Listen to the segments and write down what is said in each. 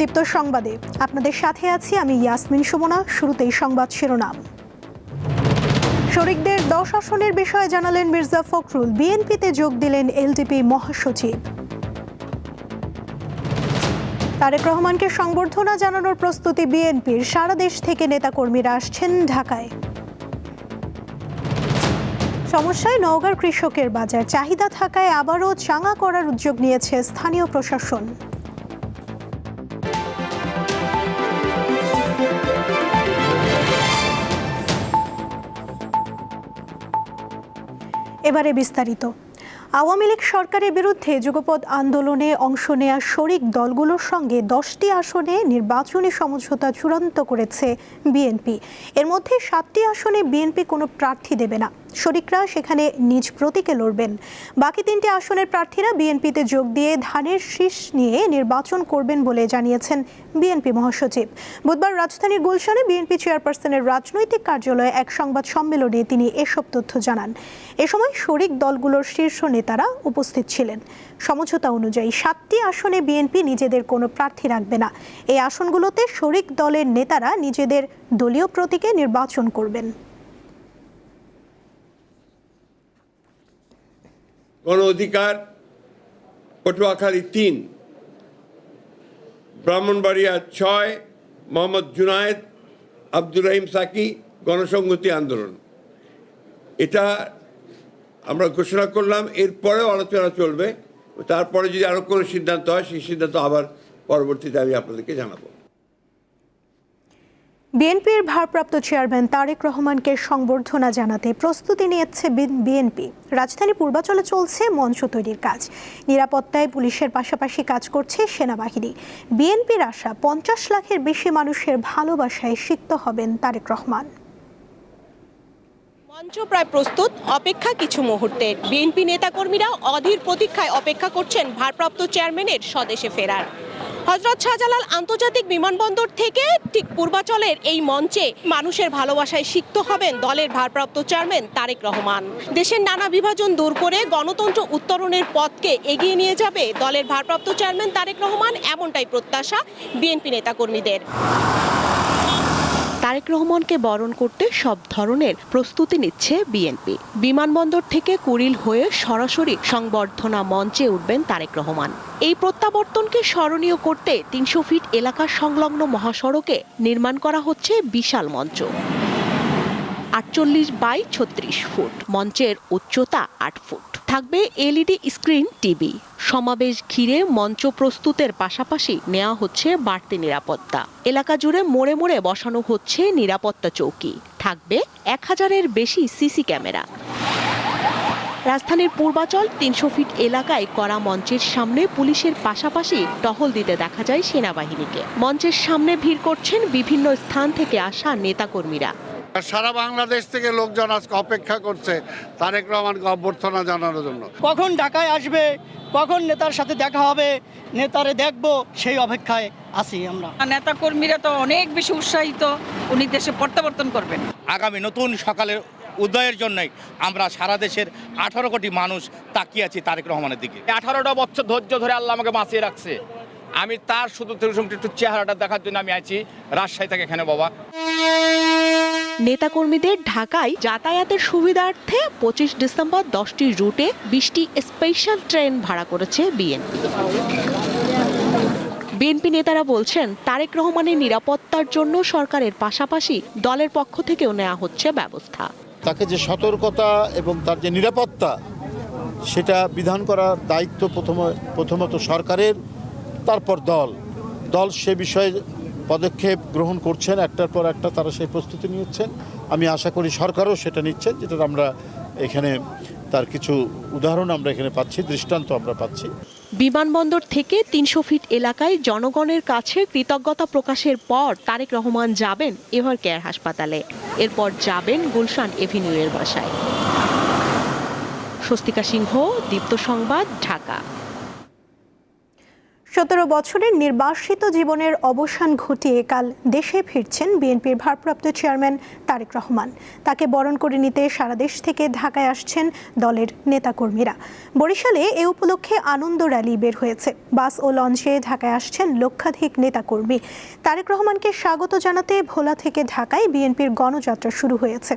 দীপ্ত সংবাদে আপনাদের সাথে আছি আমি ইয়াসমিন সুমনা। শুরুতেই সংবাদ শিরোনাম। শরিকদের 10 আসনের বিষয়ে জানালেন মির্জা ফখরুল। বিএনপিতে যোগ দিলেন এলডিপি মহাসচিব। তারেক রহমানকে সংবর্ধনা জানানোর প্রস্তুতি বিএনপির। সারা দেশ থেকে নেতাকর্মীরা আসছেন ঢাকায়। সমস্যায় নওগাঁর কৃষকের বাজার। চাহিদা থাকায় আবারও চাঙা করার উদ্যোগ নিয়েছে স্থানীয় প্রশাসন। এবারে বিস্তারিত। আওয়ামী লীগ সরকারের বিরুদ্ধে যুগপৎ আন্দোলনে অংশ নেয়া শরিক দলগুলোর সঙ্গে 10টি আসনে নির্বাচনী সমঝোতা চূড়ান্ত করেছে বিএনপি। এর মধ্যে 7টি আসনে বিএনপি কোনো প্রার্থী দেবে না। শরিকরা সেখানে নিজ প্রতীকে লড়বেন। বাকি 3টি আসনের প্রার্থীরা বিএনপিতে যোগ দিয়ে ধানের শীষ নিয়ে নির্বাচন করবেন বলে জানিয়েছেন বিএনপি মহাসচিব। বুধবার রাজধানীর গুলশানে বিএনপি চেয়ারপারসনের রাজনৈতিক কার্যালয়ে এক সংবাদ সম্মেলনে তিনি এসব তথ্য জানান। এ সময় শরিক দলগুলোর শীর্ষ নেতারা উপস্থিত ছিলেন। সমঝোতা অনুযায়ী 7টি আসনে বিএনপি নিজেদের কোনো প্রার্থী রাখবে না। এই আসনগুলোতে শরিক দলের নেতারা নিজেদের দলীয় প্রতীকে নির্বাচন করবেন। গণ অধিকার পটুয়াখালী 3, ব্রাহ্মণবাড়িয়া 6, মোহাম্মদ জুনায়েদ, আব্দুর রহিম সাকি গণসংহতি আন্দোলন। এটা আমরা ঘোষণা করলাম। এরপরেও আলোচনা চলবে। তারপরে যদি আরো কোনো সিদ্ধান্ত হয় সেই সিদ্ধান্ত আবার পরবর্তীতে আমি আপনাদেরকে জানাবো। বিএনপির ভারপ্রাপ্ত চেয়ারম্যান তারেক রহমানকে সংবর্ধনা জানাতে প্রস্তুতি নিয়েছে বিএনপি। রাজধানী পূর্বাচলে চলছে মঞ্চ তৈরির কাজ। নিরাপত্তায় পুলিশের পাশাপাশি কাজ করছে সেনাবাহিনী। বিএনপির আশা 50 লাখের বেশি মানুষের ভালোবাসায় সিক্ত হবেন তারেক রহমান। মঞ্চ প্রায় প্রস্তুত, অপেক্ষা কিছু মুহূর্তের। বিএনপি নেতাকর্মীরা অধীর প্রতীক্ষায় অপেক্ষা করছেন ভারপ্রাপ্ত চেয়ারম্যানের স্বদেশে ফেরার। হযরত শাহজালাল আন্তর্জাতিক বিমানবন্দর থেকে ঠিক পূর্বাচলের এই মঞ্চে মানুষের ভালোবাসায় সিক্ত হবেন দলের ভারপ্রাপ্ত চেয়ারম্যান তারেক রহমান। দেশের নানা বিভাজন দূর করে গণতন্ত্র উত্তরণের পথকে এগিয়ে নিয়ে যাবে দলের ভারপ্রাপ্ত চেয়ারম্যান তারেক রহমান, এমনটাই প্রত্যাশা বিএনপি নেতাকর্মীদের। তারেক রহমানকে বরণ করতে সব ধরনের প্রস্তুতি নিচ্ছে বিএনপি। বিমানবন্দর থেকে কুড়িল হয়ে সরাসরি সংবর্ধনা মঞ্চে উঠবেন তারেক রহমান। এই প্রত্যাবর্তনকে স্মরণীয় করতে 300 ফিট এলাকা সংলগ্ন মহাসড়কে নির্মাণ করা হচ্ছে বিশাল মঞ্চ। 48 বাই 36 ফুট, মঞ্চের উচ্চতা 8 ফুট। থাকবে এলইডি স্ক্রিন টিভি। সমাবেশ ঘিরে মঞ্চ প্রস্তুতের পাশাপাশি নেওয়া হচ্ছে বাড়তি নিরাপত্তা। এলাকা জুড়ে মোড়ে মোড়ে বসানো হচ্ছে নিরাপত্তা চৌকি। থাকবে 1000-এর বেশি সিসি ক্যামেরা। রাজধানীর পূর্বাচল 300 ফিট এলাকায় করা মঞ্চের সামনে পুলিশের পাশাপাশি টহল দিতে দেখা যায় সেনাবাহিনীকে। মঞ্চের সামনে ভিড় করছেন বিভিন্ন স্থান থেকে আসা নেতাকর্মীরা। সারা বাংলাদেশ থেকে লোকজন আজকে অপেক্ষা করছে তারেক রহমানকে অভ্যর্থনা জানানোর জন্য। কখন ঢাকায় আসবে, কখন নেতার সাথে দেখা হবে, নেতারে দেখবো, সেই অপেক্ষায় আছি আমরা। নেতা কর্মীরা তো অনেক বেশি উৎসাহিত, উনি দেশে প্রত্যাবর্তন করবেন। আগামী নতুন সকালের উদয়ের জন্যই আমরা সারা দেশের 18 কোটি মানুষ তাকিয়ে আছি তারেক রহমানের দিকে। 18টা বছর ধৈর্য ধরে আল্লাহ আমাকে বাঁচিয়ে রাখছে। আমি তার শুধু একটু চেহারাটা দেখার জন্য আমি আছি রাজশাহী থেকে এখানে। বাবা, নেতাকর্মীদের ঢাকায় যাতায়াতের সুবিধার্থে 25 ডিসেম্বর 10টি রুটে 20টি স্পেশাল ট্রেন ভাড়া করেছে বিএনপি। বিএনপি নেতারা বলছেন তারেক রহমানের নিরাপত্তার জন্য সরকারের পাশাপাশি দলের পক্ষ থেকেও নেওয়া হচ্ছে ব্যবস্থা। তাকে যে সতর্কতা এবং তার যে নিরাপত্তা, সেটা বিধান করার দায়িত্ব প্রথমত সরকারের, তারপর দল সে বিষয়ে পদক্ষেপ গ্রহণ করছেন। একটার পর একটা তারা সেই প্রস্তুতি নিচ্ছেন। আমি আশা করি সরকারও সেটা নিচ্ছেন, যেটা আমরা এখানে তার কিছু উদাহরণ আমরা এখানে পাচ্ছি, দৃষ্টান্ত আমরা পাচ্ছি। বিমানবন্দর থেকে 300 ফিট এলাকায় জনগণের কাছে কৃতজ্ঞতা প্রকাশের পর তারেক রহমান যাবেন এভার কেয়ার হাসপাতালে। এরপর যাবেন গুলশান এভিনিউয়ের বাসায়। স্বস্তিকা সিংহ, দীপ্ত সংবাদ, ঢাকা। 17 বছরের নির্বাসিত জীবনের অবসান ঘটিয়ে কাল দেশে ফিরছেন বিএনপির ভারপ্রাপ্ত চেয়ারম্যান তারেক রহমান। তাকে বরণ করে নিতে সারা দেশ থেকে ঢাকায় আসছেন দলের নেতাকর্মীরা। বরিশালে এ উপলক্ষে আনন্দ র্যালি বের হয়েছে। বাস ও লঞ্চে ঢাকায় আসছেন লক্ষাধিক নেতাকর্মী। তারেক রহমানকে স্বাগত জানাতে ভোলা থেকে ঢাকায় বিএনপির গণযাত্রা শুরু হয়েছে।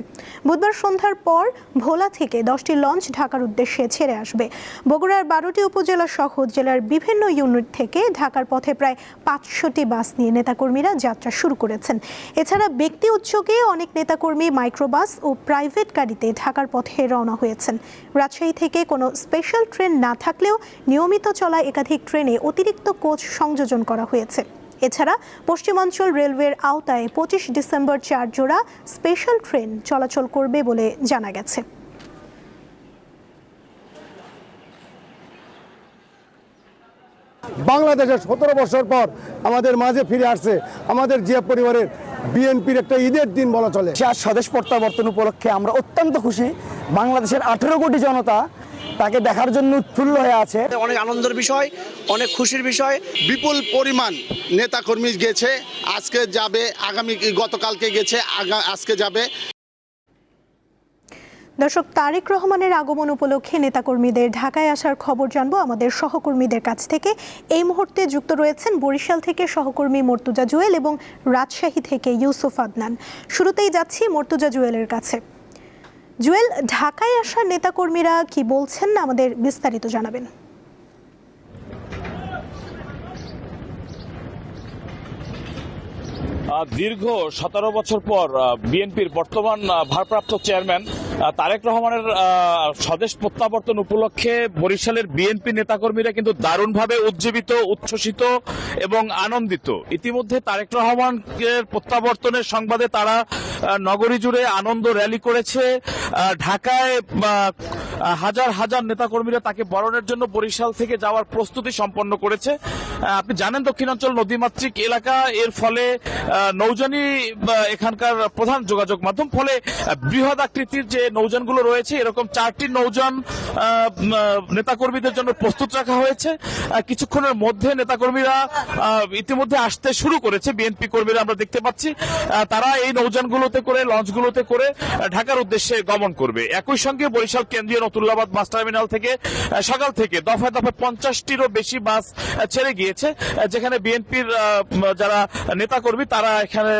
বুধবার সন্ধ্যার পর ভোলা থেকে 10টি লঞ্চ ঢাকার উদ্দেশ্যে ছেড়ে আসবে। বগুড়ার 12টি উপজেলা সহ জেলার বিভিন্ন ইউনিট থেকে ঢাকার পথে প্রায় 500টি বাস নিয়ে নেতাকর্মীরা যাত্রা শুরু করেছেন। এছাড়া ব্যক্তি উদ্যোগে অনেক নেতাকর্মী মাইক্রোবাস ও প্রাইভেট গাড়িতে ঢাকার পথে রওনা হয়েছেন। রাজশাহী থেকে কোনো স্পেশাল ট্রেন না থাকলেও নিয়মিত চলা একাধিক ট্রেনে অতিরিক্ত কোচ সংযোজন করা হয়েছে। এছাড়া পশ্চিমাঞ্চল রেলওয়ের আওতায় 25 ডিসেম্বর 4 জোড়া স্পেশাল ট্রেন চলাচল করবে বলে জানা গেছে। বাংলাদেশের 17 বছর পর আমাদের মাঝে ফিরে আসছে আমাদের জিয়া পরিবারের বিএনপির একটা ঈদের দিন বলা চলে। স্বদেশ প্রত্যাবর্তন উপলক্ষে আমরা অত্যন্ত খুশি। বাংলাদেশের 18 কোটি জনতা তাকে দেখার জন্য উৎফুল্ল হয়ে আছে। অনেক আনন্দের বিষয়, অনেক খুশির বিষয়। বিপুল পরিমাণ নেতাকর্মী গেছে, আজকে যাবে, গতকালকে গেছে, আজকে যাবে। দর্শক, তারেক রহমানের আগমন উপলক্ষে নেতাকর্মীদের ঢাকায় আসার খবর জানবো আমাদের সহকর্মীদের কাছ থেকে। এই মুহূর্তে যুক্ত রয়েছেন বরিশাল থেকে সহকর্মী মর্তুজা জুয়েল এবং রাজশাহী থেকে ইউসুফ আদনান। শুরুতেই যাচ্ছি মর্তুজা জুয়েলের কাছে। জুয়েল, ঢাকায় আসা নেতাকর্মীরা কি বলছেন আমাদের বিস্তারিত জানাবেন। দীর্ঘ 17 বছর পর বিএনপির বর্তমান ভারপ্রাপ্ত চেয়ারম্যান তারেক রহমানের স্বদেশ প্রত্যাবর্তন উপলক্ষে বরিশালের বিএনপি নেতাকর্মীরা কিন্তু দারুণভাবে উজ্জীবিত, উচ্ছ্বসিত এবং আনন্দিত। ইতিমধ্যে তারেক রহমানের প্রত্যাবর্তনের সংবাদে তারা নগরী জুড়ে আনন্দ র্যালি করেছে। ঢাকায় হাজার হাজার নেতাকর্মীরা তাকে বরণের জন্য বরিশাল থেকে যাওয়ার প্রস্তুতি সম্পন্ন করেছে। আপনি জানেন দক্ষিণাঞ্চল নদীমাতৃক এলাকা, এর ফলে নৌযানী এখানকার প্রধান যোগাযোগ মাধ্যম। ফলে বৃহৎ আকৃতির যে নৌযানগুলো রয়েছে, এরকম 4টি নৌযান নেতাকর্মীদের জন্য প্রস্তুত রাখা হয়েছে। কিছুক্ষণের মধ্যে নেতাকর্মীরা ইতিমধ্যে আসতে শুরু করেছে। বিএনপি কর্মীরা আমরা দেখতে পাচ্ছি তারা এই নৌযানগুলোতে করে, লঞ্চগুলোতে করে ঢাকার উদ্দেশ্যে গমন করবে। একই সঙ্গে বরিশাল কেন্দ্রীয় নতুল্লাবাদ বাস টার্মিনাল থেকে সকাল থেকে দফায় দফায় 50টিরও বেশি বাস ছেড়ে গিয়েছে, যেখানে বিএনপির যারা নেতাকর্মী তারা এখানে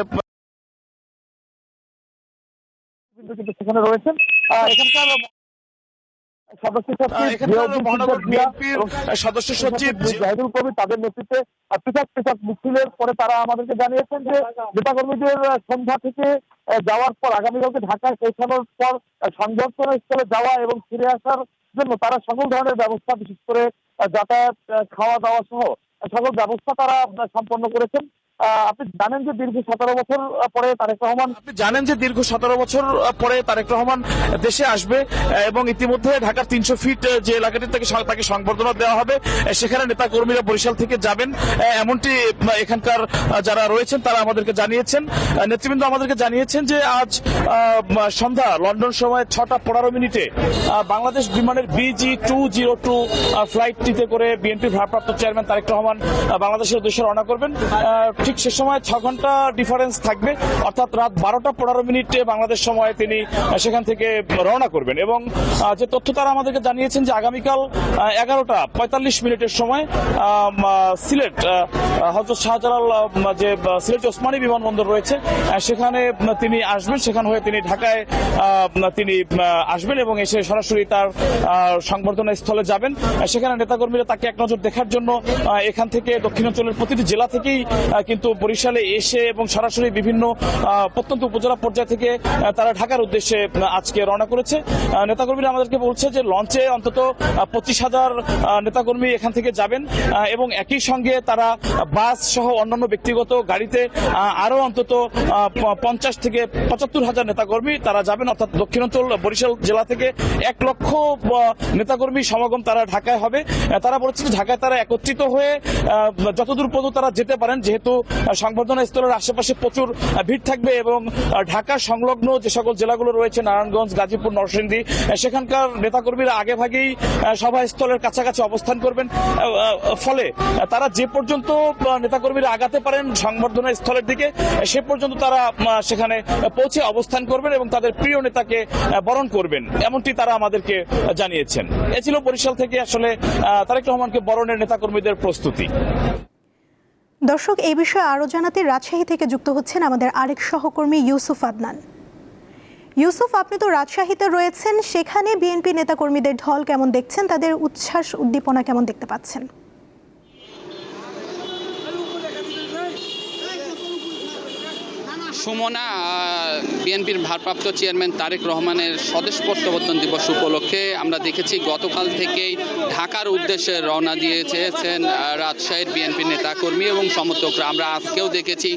সেখানে রয়েছেন। এখানকার মহানগর বিএনপির সদস্য সচিব জাহিদুল কবির তাদের নেতৃত্বে পৃথক পৃথক মিছিলের পরে তারা আমাদেরকে জানিয়েছেন যে নেতাকর্মীদের সন্ধ্যা থেকে যাওয়ার পর আগামীকালকে ঢাকায় পৌঁছানোর পর সংবর্ধনা স্থলে যাওয়া এবং ফিরে আসার জন্য তারা সকল ধরনের ব্যবস্থা, বিশেষ করে যাতায়াত, খাওয়া দাওয়া সহ সকল ব্যবস্থা তারা সম্পন্ন করেছেন। আপনি জানেন যে দীর্ঘ 17 বছর পরে তারেক রহমান দেশে আসবে এবং ইতিমধ্যে ঢাকার 300 ফিট যে এলাকাটি থেকে তাকে সংবর্ধনা দেওয়া হবে, সেখানে নেতা কর্মীরা বরিশাল থেকে যাবেন, এমনটি এখানকার যারা রয়েছেন তারা আমাদেরকে জানিয়েছেন। নেতৃবৃন্দ আমাদেরকে জানিয়েছেন যে আজ সন্ধ্যা লন্ডন সময় 6:15 বাংলাদেশ বিমানের BG202 ফ্লাইটটিতে করে বিএনপির ভারপ্রাপ্ত চেয়ারম্যান তারেক রহমান বাংলাদেশের উদ্দেশ্যে রওনা করবেন। ঠিক সে সময় 6 ঘন্টা ডিফারেন্স থাকবে, অর্থাৎ রাত 12:15 বাংলাদেশ সময় তিনি সেখান থেকে রওনা করবেন। এবং যে তথ্য তারা আমাদেরকে জানিয়েছেন যে আগামীকাল 11:45 সময় সিলেট হযরত শাহজালাল যে সিলেট ওসমানী বিমানবন্দর রয়েছে সেখানে তিনি আসবেন। সেখান হয়ে তিনি ঢাকায় তিনি আসবেন এবং এসে সরাসরি তার সংবর্ধনা স্থলে যাবেন। সেখানে নেতাকর্মীরা তাকে এক নজর দেখার জন্য এখান থেকে দক্ষিণাঞ্চলের প্রতিটি জেলা থেকেই কিন্তু বরিশালে এসে এবং সরাসরি বিভিন্ন প্রত্যন্ত উপজেলা পর্যায় থেকে তারা ঢাকার উদ্দেশ্যে আজকে রওনা করেছে। নেতাকর্মীরা আমাদেরকে বলছে যে লঞ্চে অন্তত 25,000 নেতাকর্মী এখান থেকে যাবেন এবং একই সঙ্গে তারা বাস সহ অন্যান্য ব্যক্তিগত গাড়িতে আরো অন্তত 50 থেকে 75,000 নেতাকর্মী তারা যাবেন। অর্থাৎ দক্ষিণাঞ্চল বরিশাল জেলা থেকে 1 লক্ষ নেতাকর্মী সমাগম তারা ঢাকায় হবে। তারা বলেছে যে ঢাকায় তারা একত্রিত হয়ে যতদূর পর্যন্ত তারা যেতে পারেন, যেহেতু সংবর্ধনা স্থলের আশেপাশে প্রচুর ভিড় থাকবে এবং ঢাকা সংলগ্ন যে সকল জেলাগুলো রয়েছে নারায়ণগঞ্জ, গাজীপুর, নরসিংদী, সেখানকার নেতাকর্মীরা আগেভাগেই সভাস্থলের কাছাকাছি অবস্থান করবেন। ফলে তারা যে পর্যন্ত নেতাকর্মীরা আগাতে পারেন সংবর্ধনা স্থলের দিকে, সে পর্যন্ত তারা সেখানে পৌঁছে অবস্থান করবেন এবং তাদের প্রিয় নেতাকে বরণ করবেন, এমনটি তারা আমাদেরকে জানিয়েছেন। এ ছিল বরিশাল থেকে আসলে তারেক রহমানকে বরণের নেতাকর্মীদের প্রস্তুতি। দর্শক, এই বিষয়ে আরও জানাতে রাজশাহী থেকে যুক্ত হচ্ছেন আমাদের আরেক সহকর্মী ইউসুফ আদনান। ইউসুফ, আপনি তো রাজশাহীতে রয়েছেন, সেখানে বিএনপি নেতাকর্মীদের ঢল কেমন দেখছেন, তাদের উচ্ছ্বাস উদ্দীপনা কেমন দেখতে পাচ্ছেন? সুমনা, বিএনপির ভারপ্রাপ্ত চেয়ারম্যান তারেক রহমানের স্বদেশ প্রত্যাবর্তন দিবস উপলক্ষে আমরা দেখেছি গতকাল থেকেই ঢাকার উদ্দেশ্যে রওনা দিয়েছেন রাজশাহীর বিএনপির নেতাকর্মী এবং সমর্থকরা। আমরা আজকেও দেখেছি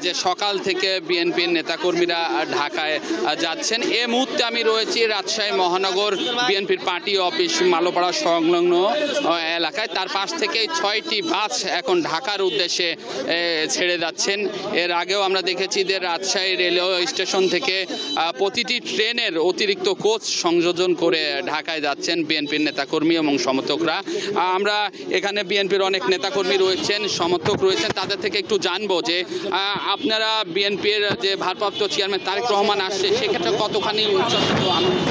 যে সকাল থেকে বিএনপির নেতাকর্মীরা ঢাকায় যাচ্ছেন। এ মুহূর্তে আমি রয়েছি রাজশাহী মহানগর বিএনপির পার্টি অফিস মালোপাড়া সংলগ্ন এলাকায়। তার পাশ থেকে 6টি বাস এখন ঢাকার উদ্দেশ্যে ছেড়ে যাচ্ছেন। এর আগেও আমরা দেখেছি যে রাজশাহী রেলওয়ে স্টেশন থেকে প্রতিটি ট্রেনের অতিরিক্ত কোচ সংযোজন করে ঢাকায় যাচ্ছেন বিএনপির নেতাকর্মী এবং সমর্থকরা। আমরা এখানে বিএনপির অনেক নেতাকর্মী রয়েছেন, সমর্থক রয়েছেন, তাদের থেকে একটু জানবো যে আপনারা বিএনপির যে ভারপ্রাপ্ত চেয়ারম্যান তারেক রহমান আসছে সেক্ষেত্রে কতখানি উচ্ছ্বসিত, আনন্দিত?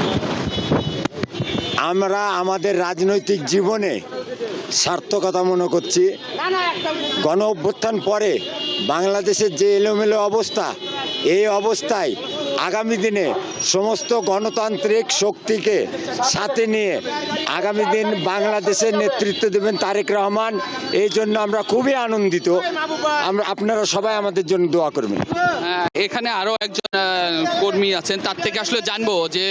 আমরা আমাদের রাজনৈতিক জীবনে সার্থকতা মনে করছি। গণ অভ্যুত্থান পরে বাংলাদেশের যে এলোমেলো অবস্থা, এই অবস্থায় আগামী দিনে সমস্ত গণতান্ত্রিক শক্তিকে সাথে নিয়ে আগামী দিন বাংলাদেশের নেতৃত্ব দেবেন তারেক রহমান। এই জন্য আমরা খুবই আনন্দিত। আপনারা সবাই আমাদের জন্য দোয়া করবেন। এখানে আরো একজন কর্মী আছেন, তার থেকে আসলে জানবো যে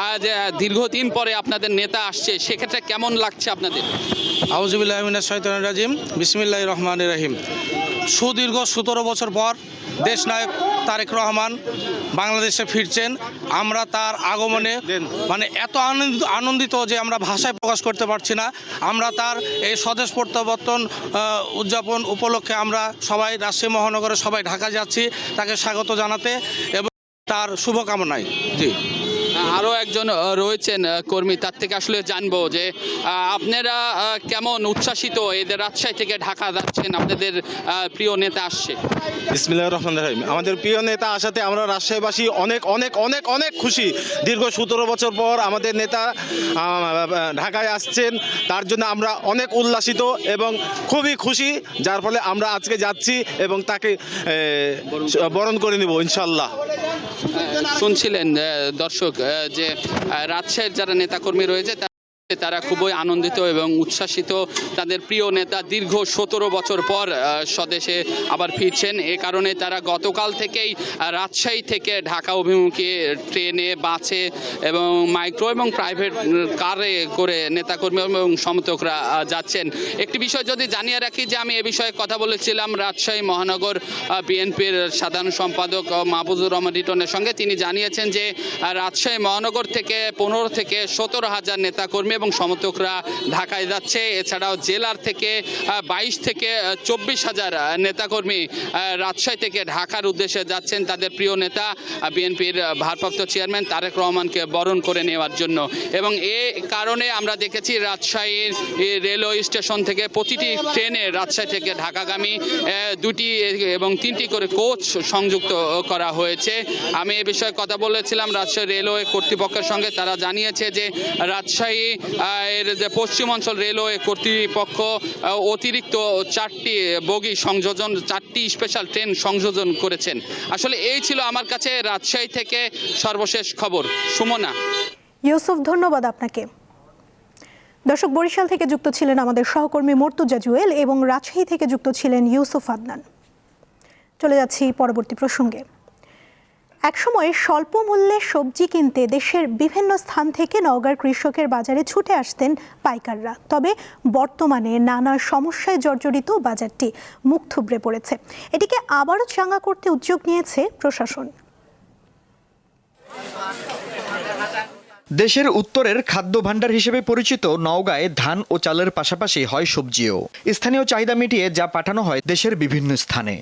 আজ দীর্ঘদিন পরে আপনাদের নেতা আসছে, সেক্ষেত্রে কেমন লাগছে আপনাদের? আউযুবিল্লাহি মিনাশ শাইতানির রাজিম, বিসমিল্লাহির রহমানির রহিম। সুদীর্ঘ 17 বছর পর দেশনায়ক তারেক রহমান বাংলাদেশে ফিরছেন। আমরা তার আগমনে মানে এত আনন্দিত যে আমরা ভাষায় প্রকাশ করতে পারছি না। আমরা তার এই স্বদেশ প্রত্যাবর্তন উদযাপন উপলক্ষে আমরা সবাই রাজশাহী মহানগরে সবাই ঢাকা যাচ্ছি তাকে স্বাগত জানাতে এবং তার শুভকামনায়। জি, আরও একজন রয়েছেন কর্মী, তার থেকে আসলে জানবো যে আপনারা কেমন উচ্ছ্বাসিত এদের রাজশাহী থেকে ঢাকা যাচ্ছেন, আপনাদের প্রিয় নেতা আসছে? বিসমিল্লাহির রহমানির রহিম। আমাদের প্রিয় নেতা আসাতে আমরা রাজশাহীবাসী অনেক অনেক অনেক অনেক খুশি। দীর্ঘ 17 বছর পর আমাদের নেতা ঢাকায় আসছেন, তার জন্য আমরা অনেক উল্লাসিত এবং খুবই খুশি, যার ফলে আমরা আজকে যাচ্ছি এবং তাকে বরণ করে নিব ইনশাল্লাহ। শুনছিলেন দর্শক যে রাজশাহীর যারা নেতাকর্মী রয়েছে তারা খুবই আনন্দিত এবং উচ্ছ্বাসিত। তাদের প্রিয় নেতা দীর্ঘ 17 বছর পর স্বদেশে আবার ফিরছেন। এ কারণে তারা গতকাল থেকেই রাজশাহী থেকে ঢাকা অভিমুখী ট্রেনে, বাসে এবং মাইক্রো এবং প্রাইভেট কারে করে নেতাকর্মী এবং সমর্থকরা যাচ্ছেন। একটি বিষয় যদি জানিয়ে রাখি যে আমি এ বিষয়ে কথা বলেছিলাম রাজশাহী মহানগর বিএনপির সাধারণ সম্পাদক মাহফুজুর রহমান রিটনের সঙ্গে। তিনি জানিয়েছেন যে রাজশাহী মহানগর থেকে 15 থেকে 17,000 নেতাকর্মী এবং সমর্থকরা ঢাকায় যাচ্ছে। এছাড়াও জেলার থেকে 22 থেকে 24,000 নেতাকর্মী রাজশাহী থেকে ঢাকার উদ্দেশ্যে যাচ্ছেন তাদের প্রিয় নেতা বিএনপির ভারপ্রাপ্ত চেয়ারম্যান তারেক রহমানকে বরণ করে নেওয়ার জন্য। এবং এ কারণে আমরা দেখেছি রাজশাহীর রেলওয়ে স্টেশন থেকে প্রতিটি ট্রেনে রাজশাহী থেকে ঢাকাগামী 2টি এবং 3টি করে কোচ সংযুক্ত করা হয়েছে। আমি এ বিষয়ে কথা বলেছিলাম রাজশাহী রেলওয়ে কর্তৃপক্ষের সঙ্গে। তারা জানিয়েছে যে রাজশাহী এর যে পশ্চিমাঞ্চল রেলওয়ে কর্তৃপক্ষ অতিরিক্ত 4টি বগি সংযোজন, 4টি স্পেশাল ট্রেন সংযোজন করেছেন। আসলে এই ছিল আমার কাছে রাজশাহী থেকে সর্বশেষ খবর। সুমনা। ইউসুফ, ধন্যবাদ আপনাকে। দর্শক, বরিশাল থেকে যুক্ত ছিলেন আমাদের সহকর্মী মর্তুজা জুয়েল এবং রাজশাহী থেকে যুক্ত ছিলেন ইউসুফ আদনান। চলে যাচ্ছি পরবর্তী প্রসঙ্গে। একসময় স্বল্প মূল্যে সবজি কিনতে দেশের বিভিন্ন স্থান থেকে নওগাঁর কৃষকের বাজারে ছুটে আসতেন পাইকাররা। তবে বর্তমানে নানা সমস্যায় জর্জরিত বাজারটি মুখ থুবড়ে পড়েছে। এটিকে আবারও চাঙ্গা করতে উদ্যোগ নিয়েছে প্রশাসন। দেশের উত্তরের খাদ্য ভাণ্ডার হিসেবে পরিচিত নওগাঁয় ধান ও চালের পাশাপাশি হয় সবজিও। স্থানীয় চাহিদা মিটিয়ে যা পাঠানো হয় দেশের বিভিন্ন স্থানে।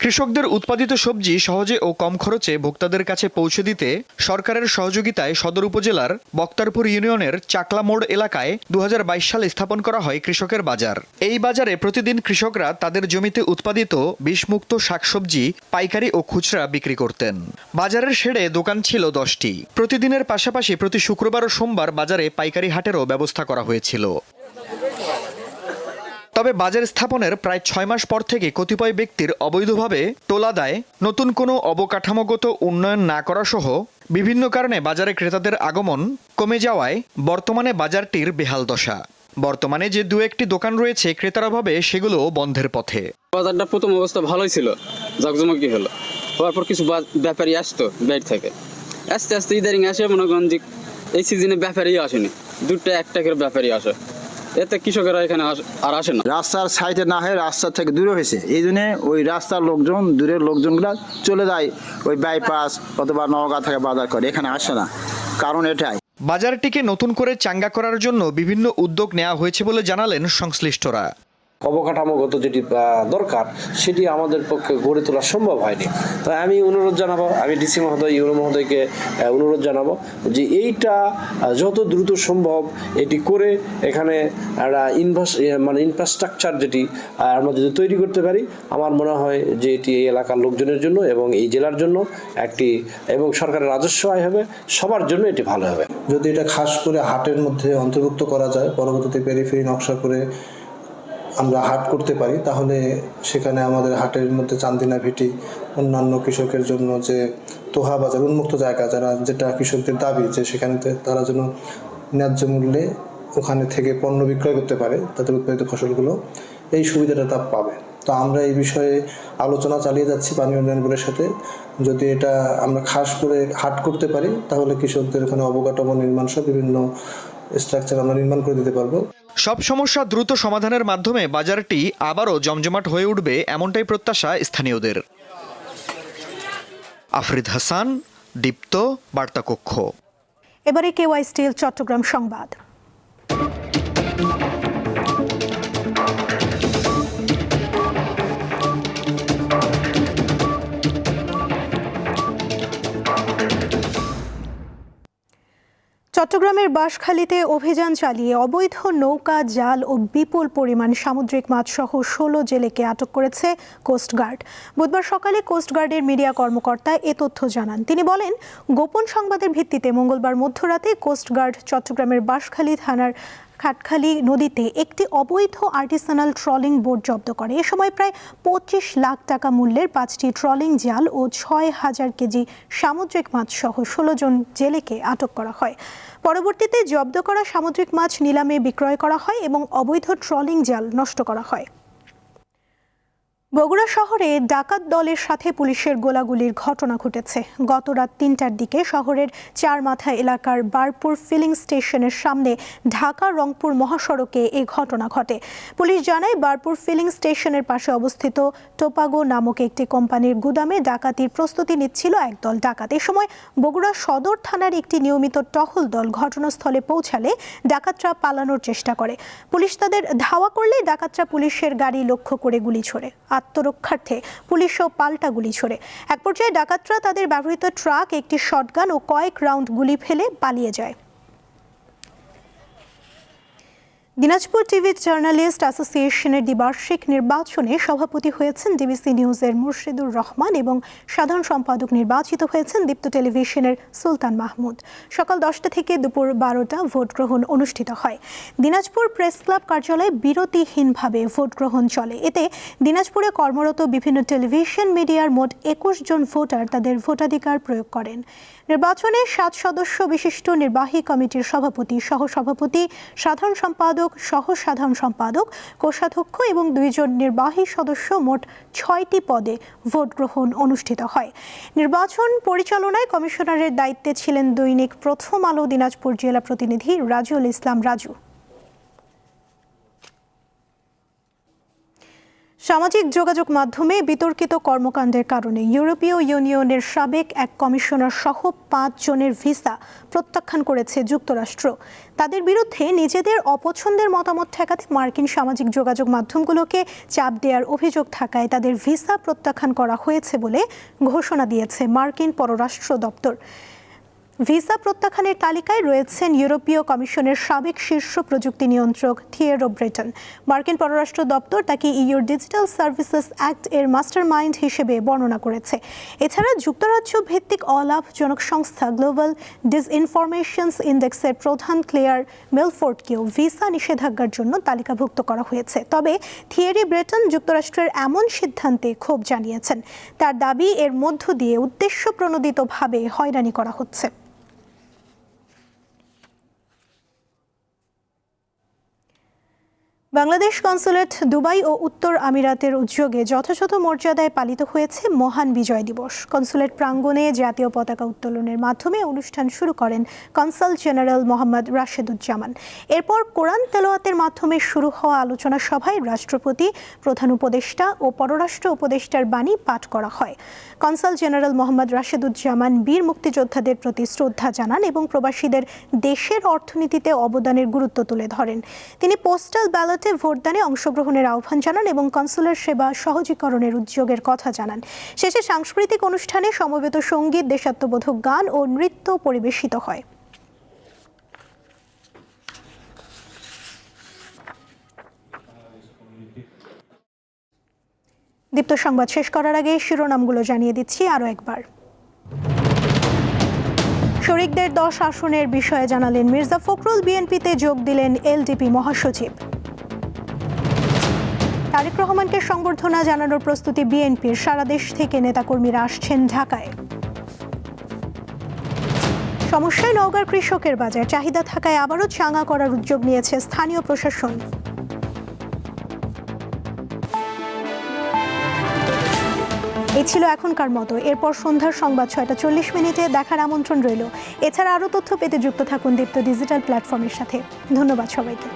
কৃষকদের উৎপাদিত সবজি সহজে ও কম খরচে ভোক্তাদের কাছে পৌঁছে দিতে সরকারের সহযোগিতায় সদর উপজেলার বক্তারপুর ইউনিয়নের চাকলা মোড় এলাকায় 2022 সালে স্থাপন করা হয় কৃষকের বাজার। এই বাজারে প্রতিদিন কৃষকরা তাদের জমিতে উৎপাদিত বিষমুক্ত শাকসবজি পাইকারি ও খুচরা বিক্রি করতেন। বাজারের শেডে দোকান ছিল 10টি। প্রতিদিনের পাশাপাশি প্রতি শুক্রবার ও সোমবার বাজারে পাইকারি হাটেরও ব্যবস্থা করা হয়েছিল। তবে বাজার স্থাপনের প্রায় 6 মাস পর থেকে কতিপয় ব্যক্তির অবৈধভাবে টোলা দেয়, নতুন কোনো অবকাঠামোগত উন্নয়ন না করা সহ বিভিন্ন কারণে বাজারে ক্রেতাদের আগমন কমে যাওয়ায় বর্তমানে বাজারটির বেহাল দশা। বর্তমানে যে দু একটি দোকান রয়েছে ক্রেতার অভাবে সেগুলো বন্ধের পথে। বাজারটা প্রথম অবস্থা ভালোই ছিল, জাকজমকি হলো, হওয়ার পর কিছু ব্যাপারী আসতো বাইরে থেকে, আস্তে আস্তে ইদারিং আসে মনে করেন যে এই সিজনে ব্যাপারী আসেনি, 2-1 করে ব্যাপারী আসে, এতে কৃষকেরা এখানে আর আসে না। রাস্তার সাইডে না হয়ে রাস্তা থেকে দূরে হয়েছে, এই জন্য ওই রাস্তার লোকজন, দূরের লোকজনগুলো চলে যায় ওই বাইপাস অথবা নওগাঁ থেকে বাজার করে, এখানে আসে না, কারণ এটাই। বাজারটিকে নতুন করে চাঙ্গা করার জন্য বিভিন্ন উদ্যোগ নেওয়া হয়েছে বলে জানালেন সংশ্লিষ্টরা। অবকাঠামোগত যেটি দরকার সেটি আমাদের পক্ষে গড়ে তোলা সম্ভব হয়নি। তাই আমি অনুরোধ জানাবো, আমি ডিসি মহোদয়, ইউরো মহোদয়কে অনুরোধ জানাবো যে এইটা যত দ্রুত সম্ভব এটি করে এখানে একটা ইনফ্রাস্ট্রাকচার যেটি আমরা যদি তৈরি করতে পারি, আমার মনে হয় যে এটি এই এলাকার লোকজনের জন্য এবং এই জেলার জন্য একটি, এবং সরকারের রাজস্ব আয় হবে, সবার জন্য এটি ভালো হবে। যদি এটা খাস করে হাটের মধ্যে অন্তর্ভুক্ত করা যায়, পরবর্তীতে পেরিফেরি নকশা করে আমরা হাট করতে পারি, তাহলে সেখানে আমাদের হাটের মধ্যে চান্দিনা ভিটি, অন্যান্য কৃষকের জন্য যে তোহা বাজার, উন্মুক্ত জায়গা, যেটা কৃষকদের দাবি যে সেখানে তারা যেন ন্যায্য মূল্যে ওখানে থেকে পণ্য বিক্রয় করতে পারে, তাদের উৎপাদিত ফসলগুলো, এই সুবিধাটা তা পাবে। তো আমরা এই বিষয়ে আলোচনা চালিয়ে যাচ্ছি পানি উন্নয়ন বোর্ডের সাথে। যদি এটা আমরা খাস করে হাট করতে পারি তাহলে কৃষকদের ওখানে অবকাঠামো নির্মাণ সহ বিভিন্ন স্ট্রাকচার আমরা নির্মাণ করে দিতে পারবো। সব সমস্যা দ্রুত সমাধানের মাধ্যমে বাজারটি আবারও জমজমাট হয়ে উঠবে, এমনটাই প্রত্যাশা স্থানীয়দের। আফরিদ হাসান, দীপ্ত, বার্তাকক্ষ। এবারে কেওয়াই স্টিল চট্টগ্রাম সংবাদ। চট্টগ্রামের বাঁশখালীতে অভিযান চালিয়ে অবৈধ নৌকা, জাল ও বিপুল পরিমাণ সামুদ্রিক মাছ সহ 16 জেলেকে আটক করেছে কোস্টগার্ড। বুধবার সকালে কোস্টগার্ডের মিডিয়া কর্মকর্তা এ তথ্য জানান। তিনি বলেন, গোপন সংবাদের ভিত্তিতে মঙ্গলবার মধ্যরাতে কোস্টগার্ড চট্টগ্রামের বাঁশখালী থানার খাটখালী নদীতে একটি অবৈধ আর্টিসানাল ট্রলিং বোট জব্দ করে। এ সময় প্রায় 25 লাখ টাকা মূল্যের 5টি ট্রলিং জাল ও 6000 কেজি সামুদ্রিক মাছ সহ 16 জন জেলেকে আটক করা হয়। পরবর্তীতে জব্দ করা সামুদ্রিক মাছ নিলামে বিক্রয় করা হয় এবং অবৈধ ট্রলিং জাল নষ্ট করা হয়। বগুড়া শহরে ডাকাত দলের সাথে পুলিশের গোলাগুলির ঘটনা ঘটেছে। গত রাত 3টার দিকে শহরের চারমাথা এলাকার বারপুর ফিলিং স্টেশনের সামনে ঢাকা রংপুর মহাসড়কে এই ঘটনা ঘটে। পুলিশ জানায়, বারপুর ফিলিং স্টেশনের পাশে অবস্থিত টোপাগো নামক একটি কোম্পানির গুদামে ডাকাতির প্রস্তুতি নিচ্ছিল একদল ডাকাত। এ সময় বগুড়া সদর থানার একটি নিয়মিত টহল দল ঘটনাস্থলে পৌঁছালে ডাকাতরা পালানোর চেষ্টা করে। পুলিশ তাদের ধাওয়া করলে ডাকাতরা পুলিশের গাড়ি লক্ষ্য করে গুলি ছোড়ে। আত্মরক্ষার্থে পুলিশও পাল্টা গুলি ছোড়ে। এক পর্যায়ে ডাকাতরা তাদের ব্যবহৃত ট্রাক, একটি শটগান ও কয়েক রাউন্ড গুলি ফেলে পালিয়ে যায়। দিনাজপুর টিভি জার্নালিস্ট অ্যাসোসিয়েশনের দ্বিবার্ষিক নির্বাচনে সভাপতি হয়েছেন ডিবিসি নিউজের মুর্শিদুর রহমান এবং সাধারণ সম্পাদক নির্বাচিত হয়েছেন দীপ্ত টেলিভিশনের সুলতান মাহমুদ। সকাল 10টা থেকে দুপুর 12টা ভোট গ্রহণ অনুষ্ঠিত হয়। দিনাজপুর প্রেস ক্লাব কার্যালয়ে বিরতিহীনভাবে ভোট গ্রহণ চলে। এতে দিনাজপুরে কর্মরত বিভিন্ন টেলিভিশন মিডিয়ার মোট 21 জন ভোটার তাদের ভোটাধিকার প্রয়োগ করেন। নির্বাচনে 7 সদস্য বিশিষ্ট নির্বাহী কমিটির সভাপতি, সহসভাপতি, সাধারণ সম্পাদক, সহ সাধারণ সম্পাদক, কোষাধ্যক্ষ এবং 2 জন নির্বাহী সদস্য, মোট 6টি পদে ভোট গ্রহণ অনুষ্ঠিত হয়। নির্বাচন পরিচালনায় কমিশনারের দায়িত্বে ছিলেন দৈনিক প্রথম আলো দিনাজপুর জেলা প্রতিনিধি রাজুল ইসলাম রাজু। সামাজিক যোগাযোগ মাধ্যমে বিতর্কিত কর্মকাণ্ডের কারণে ইউরোপীয় ইউনিয়নের সাবেক এক কমিশনার সহ 5 জনের ভিসা প্রত্যাখ্যান করেছে যুক্তরাষ্ট্র। তাদের বিরুদ্ধে নিজেদের অপছন্দের মতামত ঠেকাতে মার্কিন সামাজিক যোগাযোগ মাধ্যমগুলোকে চাপ দেওয়ার অভিযোগ থাকায় তাদের ভিসা প্রত্যাখ্যান করা হয়েছে বলে ঘোষণা দিয়েছে মার্কিন পররাষ্ট্র দপ্তর। ভিসা প্রত্যাখ্যানের তালিকায় রয়েছেন ইউরোপীয় কমিশনের সাবেক শীর্ষ প্রযুক্তি নিয়ন্ত্রক থিয়েরি ব্রেটন। মার্কিন পররাষ্ট্র দপ্তর তাকে ইউর ডিজিটাল সার্ভিসেস অ্যাক্ট এর মাস্টারমাইন্ড হিসেবে বর্ণনা করেছে। এছাড়া যুক্তরাজ্য ভিত্তিক অলাভজনক সংস্থা গ্লোবাল ডিসইনফরমেশনস ইন্ডেক্সের প্রধান ক্লেয়ার মেলফোর্ডকেও ভিসা নিষেধাজ্ঞার জন্য তালিকাভুক্ত করা হয়েছে। তবে থিয়েরি ব্রেটন যুক্তরাষ্ট্রের এমন সিদ্ধান্তে ক্ষোভ জানিয়েছেন। তার দাবি এর মধ্য দিয়ে উদ্দেশ্যপ্রণোদিতভাবে হয়রানি করা হচ্ছে। বাংলাদেশ কনসুলেট দুবাই ও উত্তর আমিরাতের উদ্যোগে যথাযথ মর্যাদায় পালিত হয়েছে মহান বিজয় দিবস। কনসুলেট প্রাঙ্গণে জাতীয় পতাকা উত্তোলনের মাধ্যমে অনুষ্ঠান শুরু করেন কনসাল জেনারেল মোহাম্মদ রাশেদুজ্জামান। এরপর কোরআন তেলাওয়াতের মাধ্যমে শুরু হওয়া আলোচনা সভায় রাষ্ট্রপতি, প্রধান উপদেষ্টা ও পররাষ্ট্র উপদেষ্টার বাণী পাঠ করা হয়। কনসাল জেনারেল মোহাম্মদ রাশেদুজ্জামান বীর মুক্তিযোদ্ধাদের প্রতি শ্রদ্ধা জানান এবং প্রবাসীদের দেশের অর্থনীতিতে অবদানের গুরুত্ব তুলে ধরেন। তিনি পোস্টাল ব্যালটে ভোটদানে অংশগ্রহণের আহ্বান জানান এবং কনসুলার সেবা সহজীকরণের উদ্যোগের কথা জানান। শেষে সাংস্কৃতিক অনুষ্ঠানে সমবেত সঙ্গীত, দেশাত্মবোধক গান ও নৃত্য পরিবেশিত হয়। দীপ্ত সংবাদ শেষ করার আগে শিরোনামগুলো জানিয়ে দিচ্ছি আরও একবার। শরিকদের 10 আসনের বিষয়ে জানালেন মির্জা ফখরুল। বিএনপিতে যোগ দিলেন এলডিপি মহাসচিব। তারেক রহমানকে সংবর্ধনা জানানোর প্রস্তুতি বিএনপির। সারা দেশ থেকে নেতাকর্মীরা আসছেন ঢাকায়। সমস্যায় নওগাঁর কৃষকের বাজার, চাহিদা থাকায় আবারও চাঙা করার উদ্যোগ নিয়েছে স্থানীয় প্রশাসন। এই ছিল এখনকার মতো। এরপর সন্ধ্যার সংবাদ 6টা 40 দেখার আমন্ত্রণ রইল। এছাড়া আরও তথ্য পেতে যুক্ত থাকুন দীপ্ত ডিজিটাল প্ল্যাটফর্মের সাথে। ধন্যবাদ সবাইকে।